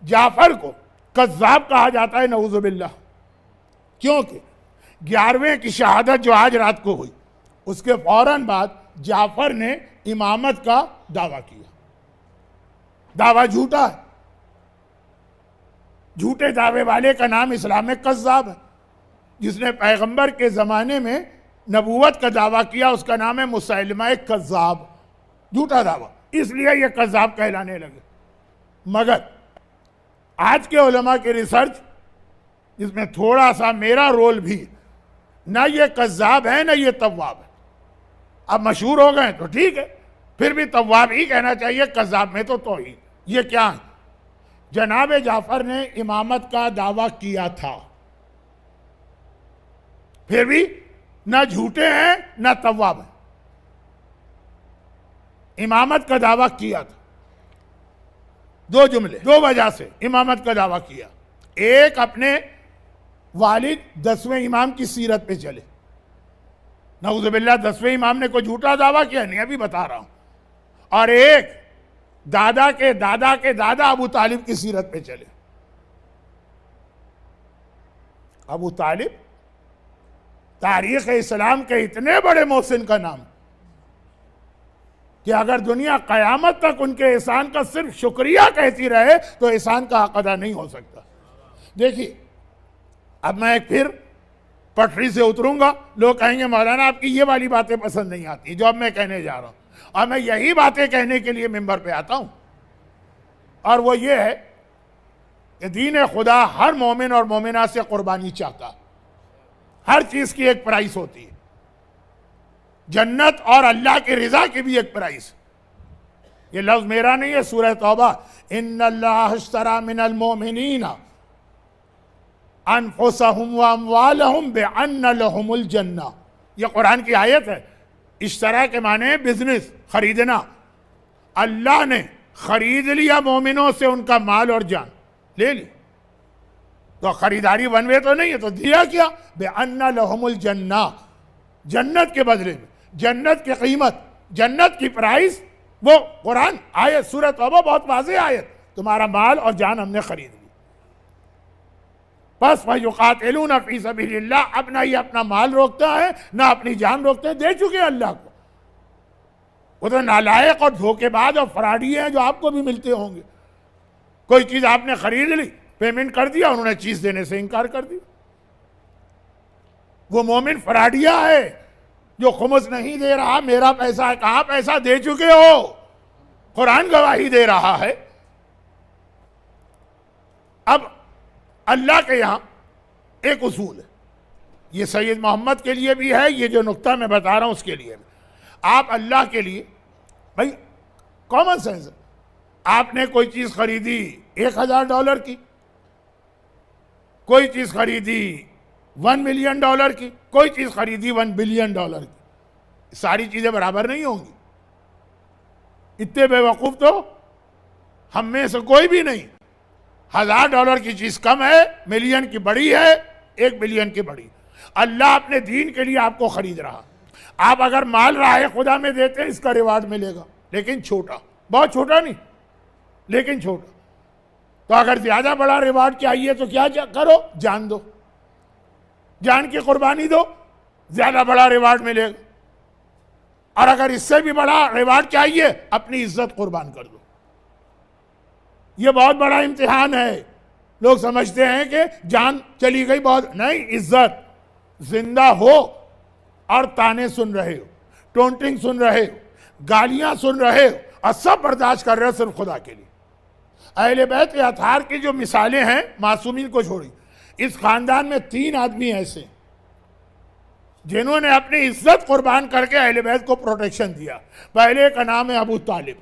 जाफर को कज़्ज़ाब कहा जाता है, नऊज़ुबिल्लाह, क्योंकि 11वें की शहादत जो आज रात को हुई, उसके फौरन बाद जाफर ने इमामत का दावा किया। दावा झूठा है, झूठे दावे वाले का नाम इस्लाम में कज़्ज़ाब है। जिसने पैगंबर के ज़माने में नबूवत का दावा किया उसका नाम है मुसैलमा कज़्ज़ाब, झूठा दावा, इसलिए ये कज़्ज़ाब कहलाने लगे। मगर आज के उलमा के रिसर्च, जिसमें थोड़ा सा मेरा रोल भी, ना ये कज़्ज़ाब है ना ये तव्वाब है। अब मशहूर हो गए तो ठीक है, फिर भी तव्वाब ही कहना चाहिए, कज़्ज़ाब में तो तौहीद। ये क्या है? जनाब जाफर ने इमामत का दावा किया था, फिर भी ना झूठे हैं ना तव्वाब है, इमामत का दावा किया था। दो जुमले, दो वजह से इमामत का दावा किया। एक, अपने वालिद 10वें इमाम की सीरत पे चले, नऊज़ुबिल्लाह 10वें इमाम ने कोई झूठा दावा किया नहीं, अभी बता रहा हूं। और एक, दादा के दादा के दादा अबू तालिब की सीरत पे चले। अबू तालिब तारीख इस्लाम के इतने बड़े मोहसिन का नाम कि अगर दुनिया कयामत तक उनके एहसान का सिर्फ शुक्रिया कहती रहे तो एहसान का हक अदा नहीं हो सकता। देखिए, अब मैं एक फिर पटरी से उतरूंगा, लोग कहेंगे मौलाना आपकी ये वाली बातें पसंद नहीं आती जो अब मैं कहने जा रहा हूं, और मैं यही बातें कहने के लिए मिंबर पे आता हूं। और वो ये है कि दीन खुदा हर मोमिन और मोमिना से कुर्बानी चाहता। हर चीज की एक प्राइस होती है, जन्नत और अल्लाह की रिजा की भी एक प्राइस। ये लफ्ज मेरा नहीं है, सूरह तौबा, इन्नल्लाह इश्तरा मिनल मोमिनीना अनफुसहुम व अमवालहुम बिअन्न लहुमुल जन्नह। ये कुरान की आयत है। इश्तरा के माने बिजनेस, खरीदना। अल्लाह ने खरीद लिया मोमिनों से उनका माल और जान, ले ली। तो खरीदारी वन वे तो नहीं है, तो दिया क्या? बिअन्न लहुमुल जन्नह, जन्नत के बदले में, जन्नत की कीमत, जन्नत की प्राइस, वो कुरान आयत, सूरह तौबा बहुत वाज़ेह आयत, तुम्हारा माल और जान हमने खरीद ली। बस युक़ातिलूना फ़ी सबीलिल्लाह, अब ना ये अपना माल रोकता है ना अपनी जान रोकते हैं, दे चुके हैं अल्लाह को। वो तो नालायक और धोखेबाज और फराडी हैं जो आपको भी मिलते होंगे। कोई चीज आपने खरीद ली, पेमेंट कर दिया, उन्होंने चीज देने से इनकार कर दिया। वो मोमिन फराडिया है जो खुमुस नहीं दे रहा, मेरा पैसा है। कहां पैसा दे चुके हो? कुरान गवाही दे रहा है। अब अल्लाह के यहां एक उसूल है, ये सैयद मोहम्मद के लिए भी है, ये जो नुक्ता मैं बता रहा हूं उसके लिए भी। आप अल्लाह के लिए, भाई कॉमन सेंस, आपने कोई चीज खरीदी $1000 की, कोई चीज खरीदी $1 मिलियन की, कोई चीज खरीदी $1 बिलियन की, सारी चीजें बराबर नहीं होंगी। इतने बेवकूफ तो हम में से कोई भी नहीं। $1000 की चीज कम है, मिलियन की बड़ी है, 1 बिलियन की बड़ी। अल्लाह अपने दीन के लिए आपको खरीद रहा। आप अगर माल राह खुदा में देते हैं, इसका रिवार्ड मिलेगा, लेकिन छोटा, बहुत छोटा नहीं, लेकिन छोटा। तो अगर ज्यादा बड़ा रिवार्ड चाहिए तो क्या करो? जान दो, जान की कुर्बानी दो, ज्यादा बड़ा रिवार्ड मिलेगा। और अगर इससे भी बड़ा रिवार्ड चाहिए, अपनी इज्जत कुर्बान कर दो। यह बहुत बड़ा इम्तिहान है। लोग समझते हैं कि जान चली गई, बहुत नहीं, इज्जत। जिंदा हो और ताने सुन रहे हो, टोंटिंग सुन रहे हो, गालियां सुन रहे हो, और सब बर्दाश्त कर रहे हो सिर्फ खुदा के लिए। अहले बैत अतहार की जो मिसालें हैं, मासूमीन को छोड़ी, इस खानदान में 3 आदमी ऐसे जिन्होंने अपनी इज्जत कुर्बान करके अहले बैत को प्रोटेक्शन दिया। पहले का नाम है अबू तालिब।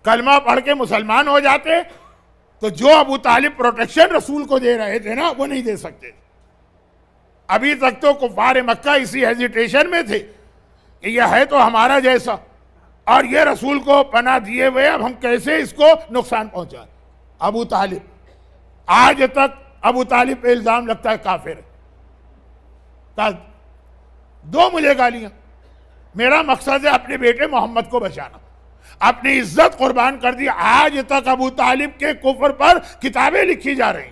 कलमा पढ़ के मुसलमान हो जाते तो जो अबू तालिब प्रोटेक्शन रसूल को दे रहे थे ना, वो नहीं दे सकते। अभी तक तो कुफार मक्का इसी हेजिटेशन में थे कि यह है तो हमारा जैसा, और ये रसूल को पनाह दिए हुए, अब हम कैसे इसको नुकसान पहुंचाएं। अबू तालिब, आज तक अबू तालिब पे इल्जाम लगता है काफिर है। दो मुझे गालियां, मेरा मकसद है अपने बेटे मोहम्मद को बचाना। अपनी इज्जत कुर्बान कर दी। आज तक अबू तालिब के कुफ्र पर किताबें लिखी जा रही।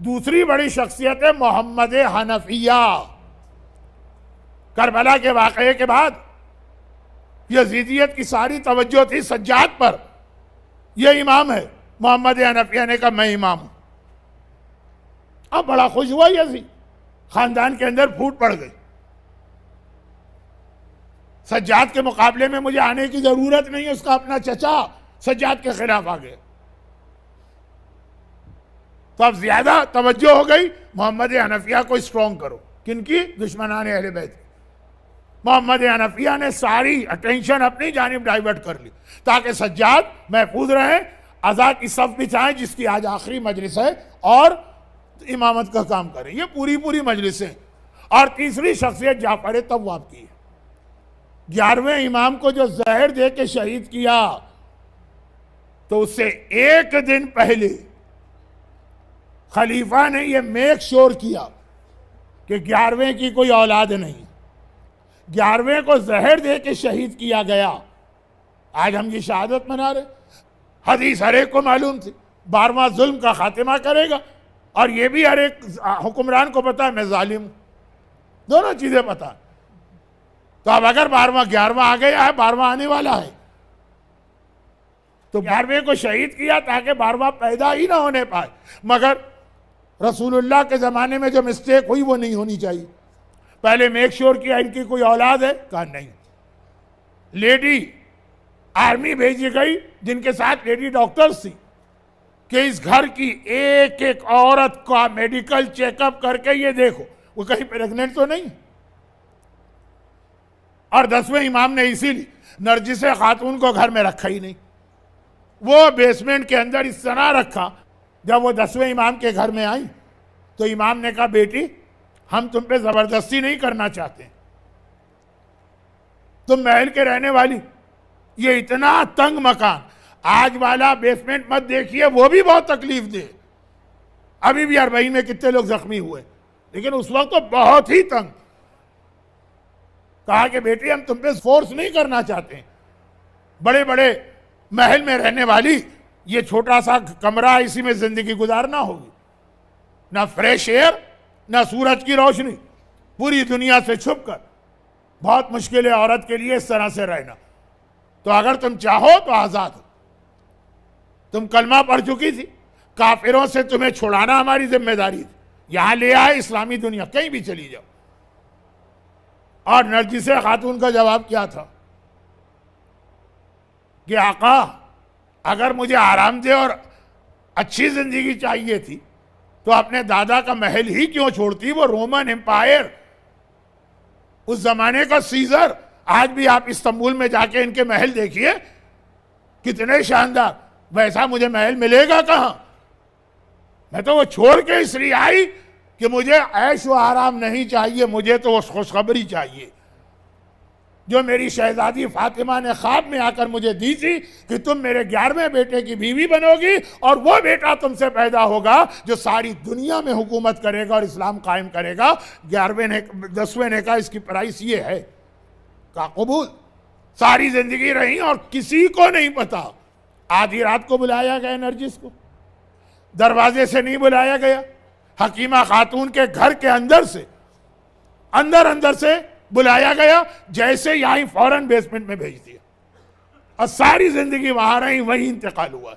दूसरी बड़ी शख्सियत है मोहम्मद हनफिया। करबला के वाकये के बाद यजीदियत की सारी तवज्जो थी सज्जाद पर। यह इमाम है। मोहम्मद हनफिया ने कहा मैं इमाम हूं। अब बड़ा खुश हुआ यजीद, खानदान के अंदर फूट पड़ गई। सज्जाद के मुकाबले में मुझे आने की जरूरत नहीं है। उसका अपना चचा सज्जाद के खिलाफ आ गया। तो अब ज्यादा तवज्जो हो गई, मोहम्मद हनफिया को स्ट्रॉन्ग करो। किनकी? दुश्मनान अहले बैत। मोहम्मद हनफिया ने सारी अटेंशन अपनी जानिब डाइवर्ट कर ली ताकि सज्जाद महफूज रहे, अज़ा की सफ बिछाएं, जिसकी आज आखिरी मजलिस है, और इमामत का काम करें। ये पूरी पूरी मजलिसें। और तीसरी शख्सियत जाफर तव्वाब की है। 11वें इमाम को जो जहर दे के शहीद किया, तो उससे एक दिन पहले खलीफा ने यह मेक श्योर किया कि 11वें की कोई औलाद नहीं। 11वें को जहर दे के शहीद किया गया। आज हम ये शहादत मना रहे। हदीस हर एक को मालूम थी, 12वां जुल्म का खातिमा करेगा, और ये भी हर एक हुक्मरान को पता है मैं जालिम हूं। दोनों चीजें पता है। तो अब अगर 12वां 11वां आ गया है, 12वां आने वाला है, तो 11वें को शहीद किया ताकि 12वां पैदा ही ना होने पाए। मगर रसूलुल्लाह के ज़माने में जो मिस्टेक हुई वो नहीं होनी चाहिए। पहले मेक श्योर किया इनकी कोई औलाद है, कहा नहीं। लेडी आर्मी भेजी गई जिनके साथ लेडी डॉक्टर्स थी कि इस घर की एक एक औरत का मेडिकल चेकअप करके ये देखो वो कहीं प्रेग्नेंट तो नहीं। और 10वें इमाम ने इसीलिए नरजिस खातून को घर में रखा ही नहीं। वो बेसमेंट के अंदर इस तरह रखा। जब वो 10वें इमाम के घर में आई तो इमाम ने कहा बेटी हम तुम पे जबरदस्ती नहीं करना चाहते, तुम महल के रहने वाली, ये इतना तंग मकान, आज वाला बेसमेंट मत देखिए, वो भी बहुत तकलीफ दे। अभी भी अरबईन में कितने लोग जख्मी हुए, लेकिन उस वक्त तो बहुत ही तंग। कहा कि बेटी हम तुम पे फोर्स नहीं करना चाहते, बड़े बड़े महल में रहने वाली ये छोटा सा कमरा, इसी में जिंदगी गुजारना होगी। ना फ्रेश एयर, ना सूरज की रोशनी, पूरी दुनिया से छुपकर, बहुत मुश्किल है औरत के लिए इस तरह से रहना। तो अगर तुम चाहो तो आजाद हो। तुम कलमा पढ़ चुकी थी, काफिरों से तुम्हें छुड़ाना हमारी जिम्मेदारी थी। यहां ले आए इस्लामी दुनिया, कहीं भी चली जाओ। और नरजिस खातून का जवाब क्या था कि आका अगर मुझे आरामदेह और अच्छी जिंदगी चाहिए थी तो अपने दादा का महल ही क्यों छोड़ती। वो रोमन एम्पायर, उस जमाने का सीजर। आज भी आप इस्तांबुल में जाके इनके महल देखिए कितने शानदार। वैसा मुझे महल मिलेगा कहां। मैं तो वो छोड़ के इसलिए आई कि मुझे ऐश व आराम नहीं चाहिए, मुझे तो वो खुशखबरी चाहिए जो मेरी शहजादी फातिमा ने ख्वाब में आकर मुझे दी थी कि तुम मेरे 11वें बेटे की बीवी बनोगी और वो बेटा तुमसे पैदा होगा जो सारी दुनिया में हुकूमत करेगा और इस्लाम कायम करेगा। 10वें ने कहा इसकी प्राइस ये है, का कबूल। सारी जिंदगी रही और किसी को नहीं पता। आधी रात को बुलाया गया नरजिस को, दरवाजे से नहीं बुलाया गया, हकीमा खातून के घर के अंदर से, अंदर से बुलाया गया। जैसे यहीं फौरन बेसमेंट में भेज दिया और सारी जिंदगी वहां रही, वहीं इंतकाल हुआ,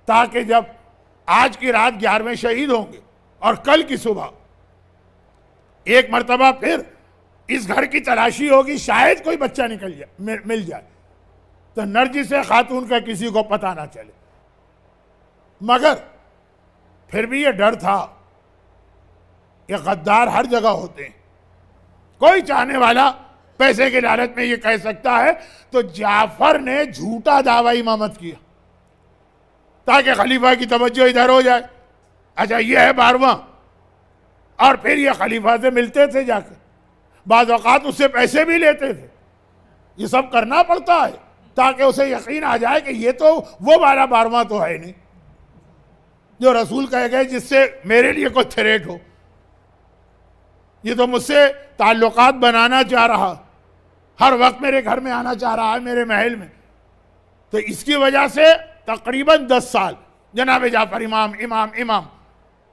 ताकि जब आज की रात 11वें शहीद होंगे और कल की सुबह एक मर्तबा फिर इस घर की तलाशी होगी, शायद कोई बच्चा निकल जाए, मिल जाए, तो नरजिस खातून का किसी को पता ना चले। मगर फिर भी ये डर था, ये गद्दार हर जगह होते हैं। कोई चाहने वाला पैसे के लालच में ये कह सकता है। तो जाफर ने झूठा दावा इमामत किया ताकि खलीफा की तवज्जो इधर हो जाए। अच्छा ये है 12वां। और फिर ये खलीफा से मिलते थे जाकर, बाज़ औक़ात उससे पैसे भी लेते थे। ये सब करना पड़ता है ताकि उसे यकीन आ जाए कि ये तो वो 12वां तो है नहीं जो रसूल कह गए जिससे मेरे लिए कोई थ्रेट हो। ये तो मुझसे ताल्लुकात बनाना चाह रहा, हर वक्त मेरे घर में आना चाह रहा है, मेरे महल में। तो इसकी वजह से तकरीबन 10 साल जनाब जाफर इमाम इमाम इमाम,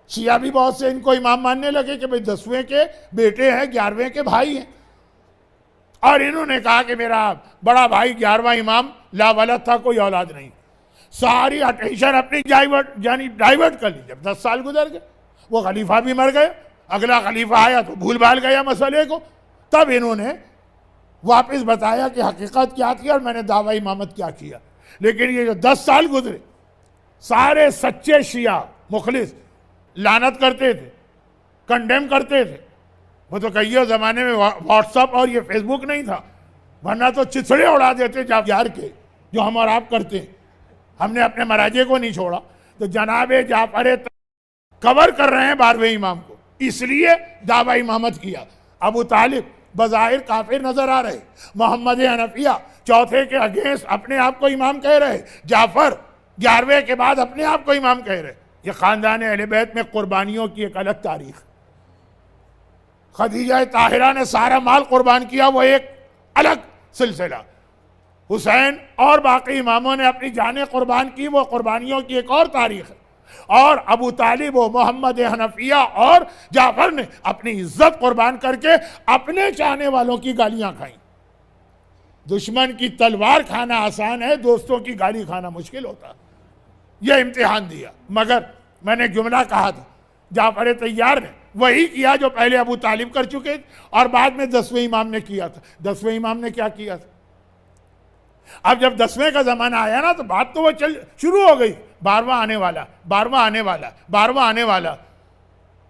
शिया भी बहुत से इनको इमाम मानने लगे कि भाई 10वें के बेटे हैं, 11वें के भाई हैं। और इन्होंने कहा कि मेरा बड़ा भाई 11वां इमाम लावलद था, कोई औलाद नहीं। सारी अटेंशन अपनी डाइवर्ट कर ली। जब 10 साल गुजर गए, वो खलीफा भी मर गए, अगला खलीफा आया तो भूल भाल गया मसले को। तब इन्होंने वापस बताया कि हकीकत क्या थी और मैंने दावा इमामत क्या किया। लेकिन ये जो 10 साल गुजरे, सारे सच्चे शिया मुखलिस लानत करते थे, कंडेम करते थे। वो तो कहिए ज़माने में व्हाट्सअप और ये फेसबुक नहीं था, वरना तो चिथड़े उड़ा देते यार के, जो हम और आप करते हैं। हमने अपने मराजे को नहीं छोड़ा। तो जनाब जाफर कवर कर रहे हैं 12वें इमाम को, इसलिए दावा इमामत किया। अबू तालिब बज़ाहिर काफिर नजर आ रहे, मोहम्मद हनफिया चौथे के अगेंस्ट अपने आप को इमाम कह रहे, जाफर 11वें के बाद अपने आप को इमाम कह रहे। ये खानदान अहले बैत में कुर्बानियों की एक अलग तारीख। खदीजा ताहिरा ने सारा माल कुर्बान किया, वो एक अलग सिलसिला। हुसैन और बाकी इमामों ने अपनी जानें कुर्बान की, वो कुर्बानियों की एक और तारीख है। और अबू तालिब व मोहम्मद हनफिया और जाफर ने अपनी इज्जत कुर्बान करके अपने चाहने वालों की गालियां खाई। दुश्मन की तलवार खाना आसान है, दोस्तों की गाली खाना मुश्किल होता। यह इम्तिहान दिया। मगर मैंने जुमला कहा था, जाफर तैयार ने वही किया जो पहले अबू तालिब कर चुके और बाद में 10वें इमाम ने किया था। 10वें इमाम ने क्या किया था? अब जब 10वें का जमाना आया ना, तो बात तो वो शुरू हो गई, 12वां आने वाला, 12वां आने वाला, 12वां आने वाला।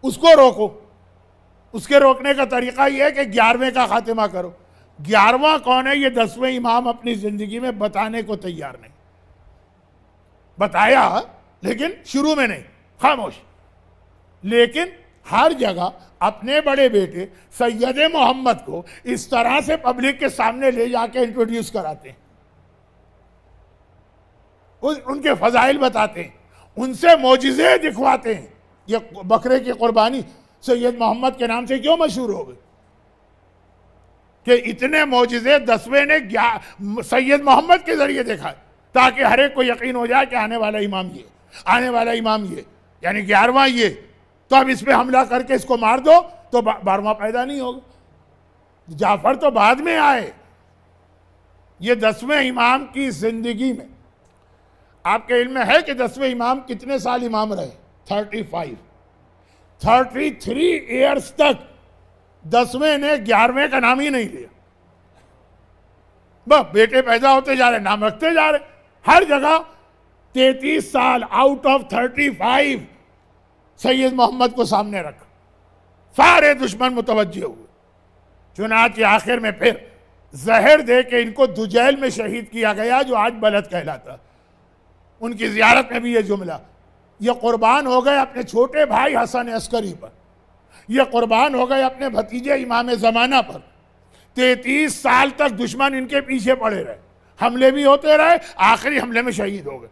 उसको रोको। उसके रोकने का तरीका यह है कि 11वें का खातिमा करो। 11वां कौन है, ये 10वें इमाम अपनी जिंदगी में बताने को तैयार नहीं। बताया लेकिन शुरू में नहीं, खामोश। लेकिन हर जगह अपने बड़े बेटे सैयद मोहम्मद को इस तरह से पब्लिक के सामने ले जाके इंट्रोड्यूस कराते हैं, उनके फजाइल बताते हैं, उनसे मोजिज़े दिखवाते हैं। ये बकरे की कुर्बानी सैयद मोहम्मद के नाम से क्यों मशहूर हो गई? कि इतने मोजिज़े 10वें ने सैयद मोहम्मद के जरिए देखा, ताकि हर एक को यकीन हो जाए कि आने वाला इमाम ये, आने वाला इमाम ये, यानी 11वां ये। तो अब इस पे हमला करके इसको मार दो तो 12वां पैदा नहीं होगा। जाफर तो बाद में आए। ये 10वें इमाम की जिंदगी में आपके इल्म में है कि 10वें इमाम कितने साल इमाम रहे? 33 ईयर्स तक 10वें ने 11वें का नाम ही नहीं लिया। बस बेटे पैदा होते जा रहे, नाम रखते जा रहे। हर जगह 33 साल आउट ऑफ 35 सैयद मोहम्मद को सामने रखा। सारे दुश्मन मुतवज्जे हुए। चुनांचे आखिर में फिर जहर दे के इनको दुजैल में शहीद किया गया, जो आज बलद कहलाता। उनकी जियारत में भी ये जुमला, ये कुर्बान हो गए अपने छोटे भाई हसन अस्करी पर, ये कुर्बान हो गए अपने भतीजे इमाम ज़माना पर। 33 साल तक दुश्मन इनके पीछे पड़े रहे, हमले भी होते रहे, आखिरी हमले में शहीद हो गए।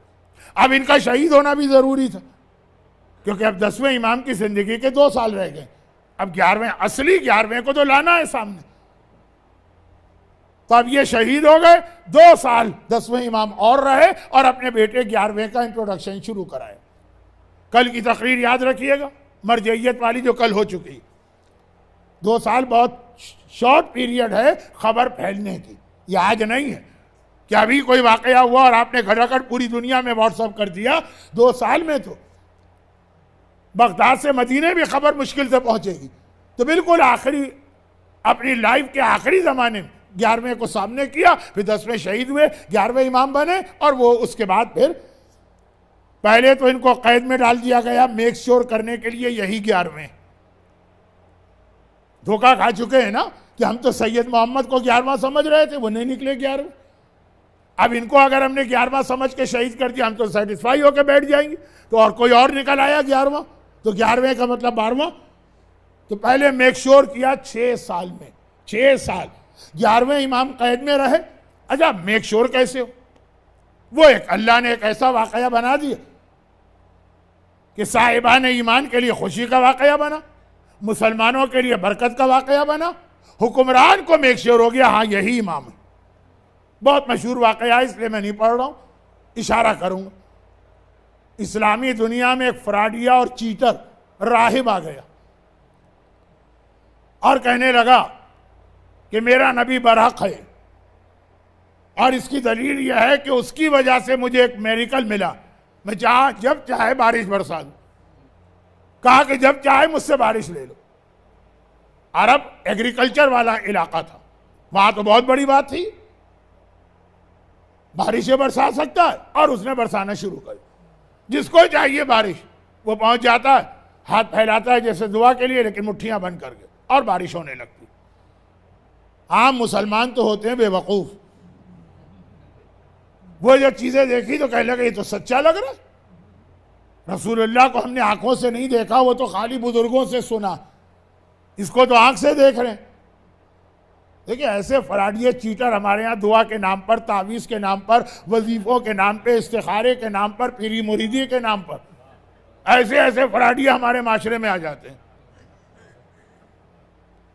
अब इनका शहीद होना भी ज़रूरी था, क्योंकि अब 10वें इमाम की ज़िंदगी के 2 साल रह गए। अब 11वें, असली 11वें को तो लाना है सामने। तो अब ये शहीद हो गए, 2 साल 10वें इमाम और रहे और अपने बेटे 11वें का इंट्रोडक्शन शुरू कराया। कल की तकरीर याद रखिएगा, मरजइयत वाली, जो कल हो चुकी। 2 साल बहुत शॉर्ट पीरियड है खबर फैलने की। ये आज नहीं है कि अभी कोई वाकया हुआ और आपने घटाघट पूरी दुनिया में व्हाट्सअप कर दिया। 2 साल में तो बगदाद से मदीने भी खबर मुश्किल से पहुंचेगी। तो बिल्कुल आखिरी, अपनी लाइफ के आखिरी ज़माने में 11वें को सामने किया, फिर 10वें शहीद हुए, 11वें इमाम बने। और वो उसके बाद फिर पहले तो इनको कैद में डाल दिया गया मेक श्योर करने के लिए, यही 11वें। धोखा खा चुके हैं ना कि हम तो सैयद मोहम्मद को 11वां समझ रहे थे, वो नहीं निकले 11वें। अब इनको अगर हमने 11वां समझ के शहीद कर दिया, हम तो सेटिस्फाई होकर बैठ जाएंगे। तो और कोई और निकल आया 11वां, तो 11वें का मतलब 12वां। तो पहले मेक श्योर किया 6 साल में, 6 साल 11वें इमाम कैद में रहे। अच्छा, मेक श्योर कैसे हो? वो एक अल्लाह ने एक ऐसा वाकया बना दिया कि साहिबान ईमान के लिए खुशी का वाकया बना, मुसलमानों के लिए बरकत का वाकया बना। हुक्मरान को मेक श्योर हो गया हाँ यही इमाम है। बहुत मशहूर वाकया है, इसलिए मैं नहीं पढ़ रहा हूं, इशारा करूंगा। इस्लामी दुनिया में एक फ्रॉडिया और चीटर राहिब आ गया और कहने लगा कि मेरा नबी बरहक है और इसकी दलील यह है कि उसकी वजह से मुझे एक मेरिकल मिला, मैं जब चाहे बारिश बरसा दूं। कहा कि जब चाहे मुझसे बारिश ले लो। अरब एग्रीकल्चर वाला इलाका था, वहां तो बहुत बड़ी बात थी, बारिशें बरसा सकता है, और उसने बरसाना शुरू कर। जिसको चाहिए बारिश वो पहुंच जाता है, हाथ फैलाता है जैसे दुआ के लिए, लेकिन मुट्ठियां बंद करके, और बारिश होने लगती। आम मुसलमान तो होते हैं बेवकूफ, वो जो चीजें देखी तो कहने लगे ये तो सच्चा लग रहा है। रसूलुल्लाह को हमने आंखों से नहीं देखा, वो तो खाली बुजुर्गों से सुना, इसको तो आंख से देख रहे हैं। देखिए ऐसे फराडिये चीटर हमारे यहाँ दुआ के नाम पर, तावीज़ के नाम पर, वजीफों के नाम पे, इस्तिखारे के नाम पर, पीरी मुरीदी के नाम पर, ऐसे ऐसे फराडिये हमारे माशरे में आ जाते हैं।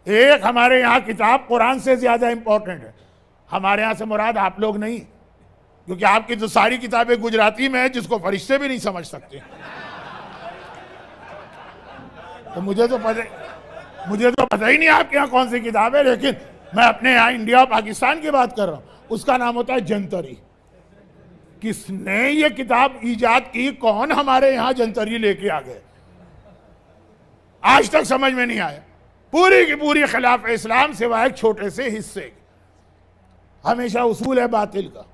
एक हमारे यहाँ किताब कुरान से ज्यादा इंपॉर्टेंट है। हमारे यहाँ से मुराद आप लोग नहीं, क्योंकि आपकी तो सारी किताबें गुजराती में है जिसको फरिश्ते भी नहीं समझ सकते। तो मुझे तो पता ही नहीं आपके यहाँ कौन सी किताब है, लेकिन मैं अपने यहाँ इंडिया और पाकिस्तान की बात कर रहा हूं। उसका नाम होता है जंतरी। किसने ये किताब ईजाद की, कौन हमारे यहाँ जंतरी लेके आ गए, आज तक समझ में नहीं आया। पूरी की पूरी खिलाफ इस्लाम सिवाय एक छोटे से हिस्से। हमेशा उसूल है बातिल का।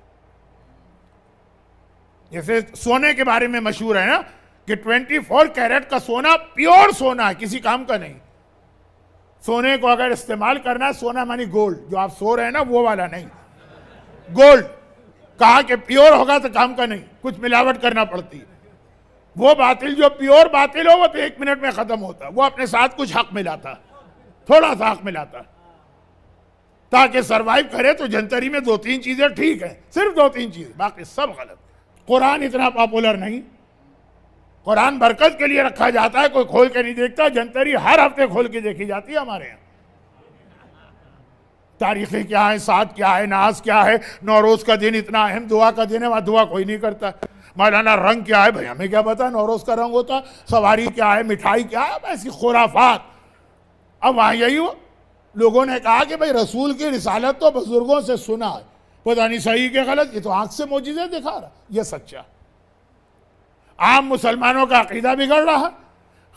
जैसे सोने के बारे में मशहूर है ना कि 24 कैरेट का सोना प्योर सोना है, किसी काम का नहीं। सोने को अगर इस्तेमाल करना है, सोना मानी गोल्ड, जो आप सो रहे हैं ना वो वाला नहीं, गोल्ड। कहा कि प्योर होगा तो काम का नहीं, कुछ मिलावट करना पड़ती है। वो बातिल जो प्योर बातिल हो वो तो 1 मिनट में खत्म होता है। वो अपने साथ कुछ हक मिलाता, थोड़ा सा हक मिलाता ताकि सरवाइव करे। तो जंतरी में 2-3 चीजें ठीक है, सिर्फ 2-3 चीजें, बाकी सब गलत। कुरान इतना पॉपुलर नहीं, कुरान बरकत के लिए रखा जाता है, कोई खोल के नहीं देखता। जंतरी हर हफ्ते खोल के देखी जाती है हमारे यहाँ। तारीखें क्या है, साथ क्या है, नाज क्या है, नौरोज का दिन इतना अहम दुआ का दिन है, वहां दुआ कोई नहीं करता। मौलाना रंग क्या है, भाई हमें क्या पता नौरोज का रंग होता। सवारी क्या है, मिठाई क्या है, ऐसी खुराफात। अब वहां यही हो, लोगों ने कहा कि भाई रसूल की रिसालत तो बुजुर्गों से सुना है, पता नहीं सही के गलत, ये तो आंख से मोजिज़े दिखा रहा, ये सच्चा। आम मुसलमानों का अकीदा बिगड़ रहा है।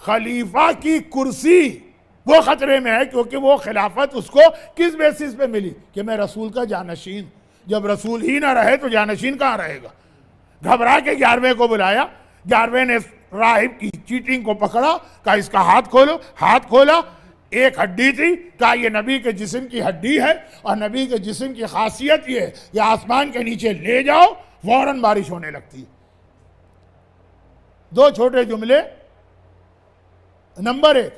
खलीफा की कुर्सी वो खतरे में है, क्योंकि वो खिलाफत उसको किस बेसिस पे मिली कि मैं रसूल का जानशीन। जब रसूल ही ना रहे तो जानशीन कहाँ रहेगा। घबरा के 11वें को बुलाया, 11वें ने राहिब की चीटिंग को पकड़ा, कहा इसका हाथ खोलो। हाथ खोला, एक हड्डी थी, कहा ये नबी के जिस्म की हड्डी है, और नबी के जिस्म की खासियत ये है कि आसमान के नीचे ले जाओ फौरन बारिश होने लगती है। 2 छोटे जुमले। नंबर 1,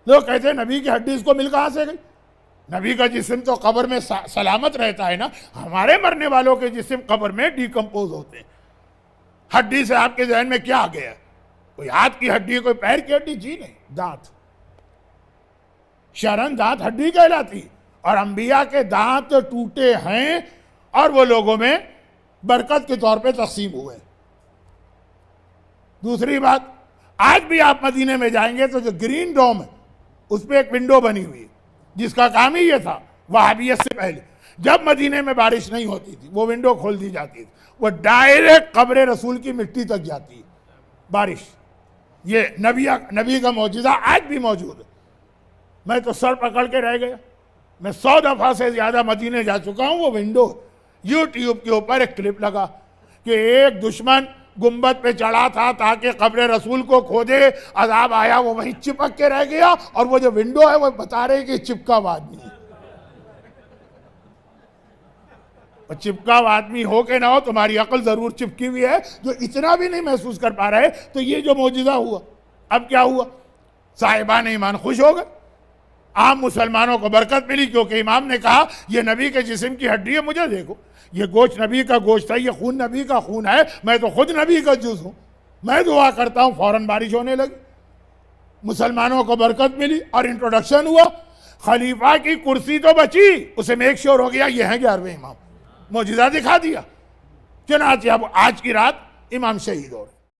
लोग कहते हैं नबी की हड्डी इसको मिल कहां से गई। नबी का जिस्म तो कब्र में सलामत रहता है ना, हमारे मरने वालों के जिस्म कब्र में डिकम्पोज होते हैं। हड्डी से आपके जहन में क्या आ गया, कोई हाथ की हड्डी, कोई पैर की हड्डी? जी नहीं, दांत। शरण दांत हड्डी कहलाती, और अंबिया के दांत टूटे हैं और वो लोगों में बरकत के तौर पे तकसीम हुए। दूसरी बात, आज भी आप मदीने में जाएंगे तो जो ग्रीन डोम है उस पर एक विंडो बनी हुई है, जिसका काम ही ये था वहाबियत से पहले, जब मदीने में बारिश नहीं होती थी वो विंडो खोल दी जाती थी, वो डायरेक्ट कब्र रसूल की मिट्टी तक जाती है बारिश। ये नबी का मौजूदा आज भी मौजूद है। मैं तो सर पकड़ के रह गया। मैं 100 दफा से ज्यादा मदीने जा चुका हूं। वो विंडो यूट्यूब के ऊपर एक क्लिप लगा कि एक दुश्मन गुंबद पे चढ़ा था ताकि कब्र रसूल को खोदे, अजाब आया, वो वहीं चिपक के रह गया, और वो जो विंडो है वो बता रहे कि चिपका हुआ आदमी है। और चिपका हुआ आदमी हो के ना हो, तुम्हारी अकल जरूर चिपकी हुई है, जो इतना भी नहीं महसूस कर पा रहे। तो ये जो मौजूदा हुआ, अब क्या हुआ, साहिबान ईमान खुश हो गए, आम मुसलमानों को बरकत मिली, क्योंकि इमाम ने कहा ये नबी के जिस्म की हड्डी है, मुझे देखो, ये गोश्त नबी का गोश्त है, ये खून नबी का खून है, मैं तो खुद नबी का जुज़ हूं। मैं दुआ करता हूं, फौरन बारिश होने लगी, मुसलमानों को बरकत मिली और इंट्रोडक्शन हुआ। खलीफा की कुर्सी तो बची, उसे मेक श्योर हो गया ये है 11वें इमाम, मौजूदा दिखा दिया। चुनाचे अब आज की रात इमाम शहीद हो रहे।